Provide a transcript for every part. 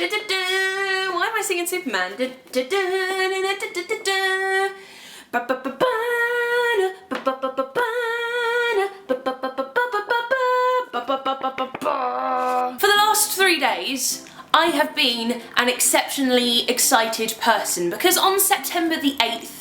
Why am I singing Superman? For the last 3 days, I have been an exceptionally excited person because on September the 8th,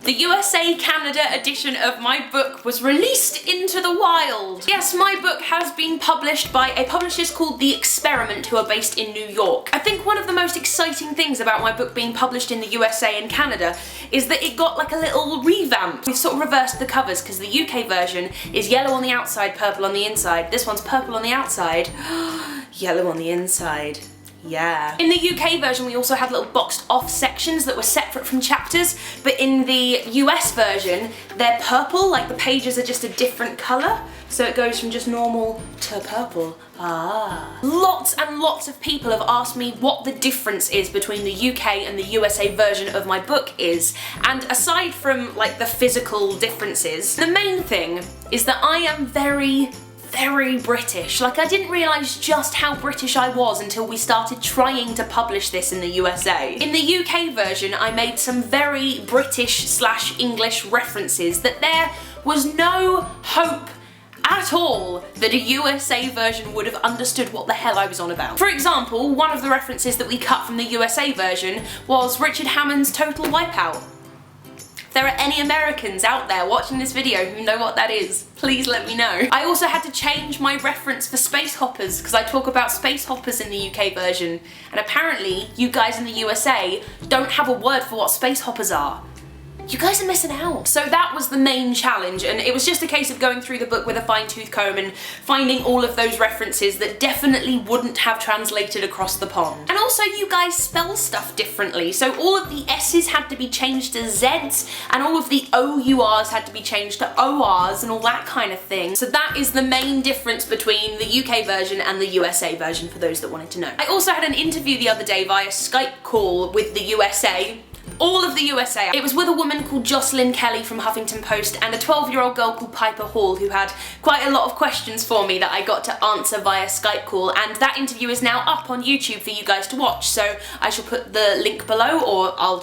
the USA-Canada edition of my book was released into the wild. Yes, my book has been published by a publisher called The Experiment, who are based in New York. I think one of the most exciting things about my book being published in the USA and Canada is that it got like a little revamp. We've sort of reversed the covers because the UK version is yellow on the outside, purple on the inside. This one's purple on the outside, yellow on the inside. Yeah. In the UK version we also had little boxed off sections that were separate from chapters, but in the US version they're purple, like the pages are just a different colour, so it goes from just normal to purple. Lots and lots of people have asked me what the difference is between the UK and the USA version of my book is, and aside from like the physical differences, the main thing is that I am very British. Like, I didn't realise just how British I was until we started trying to publish this in the USA. In the UK version, I made some very British/English references that there was no hope at all that a USA version would have understood what the hell I was on about. For example, one of the references that we cut from the USA version was Richard Hammond's Total Wipeout. If there are any Americans out there watching this video who know what that is, please let me know. I also had to change my reference for space hoppers because I talk about space hoppers in the UK version, and apparently you guys in the USA don't have a word for what space hoppers are. You guys are missing out. So that was the main challenge, and it was just a case of going through the book with a fine-tooth comb and finding all of those references that definitely wouldn't have translated across the pond. And also you guys spell stuff differently, so all of the S's had to be changed to Z's, and all of the OURs had to be changed to ORs and all that kind of thing. So that is the main difference between the UK version and the USA version, for those that wanted to know. I also had an interview the other day via Skype call with the USA. All of the USA. It was with a woman called Jocelyn Kelly from Huffington Post and a 12-year-old girl called Piper Hall, who had quite a lot of questions for me that I got to answer via Skype call, and that interview is now up on YouTube for you guys to watch, so I shall put the link below, or I'll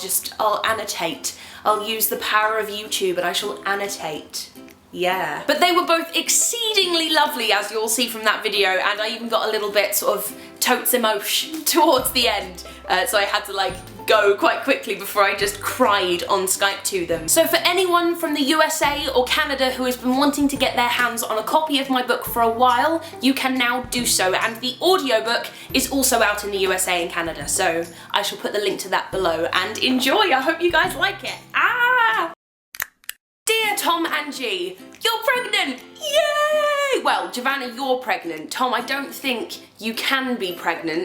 annotate. I'll use the power of YouTube and I shall annotate. Yeah. But they were both exceedingly lovely, as you'll see from that video, and I even got a little bit sort of totes emotion towards the end, so I had to like go quite quickly before I just cried on Skype to them. So for anyone from the USA or Canada who has been wanting to get their hands on a copy of my book for a while, you can now do so, and the audiobook is also out in the USA and Canada, so I shall put the link to that below, and enjoy! I hope you guys like it! Dear Tom and G, you're pregnant! Yay! Well, Giovanna, you're pregnant. Tom, I don't think you can be pregnant.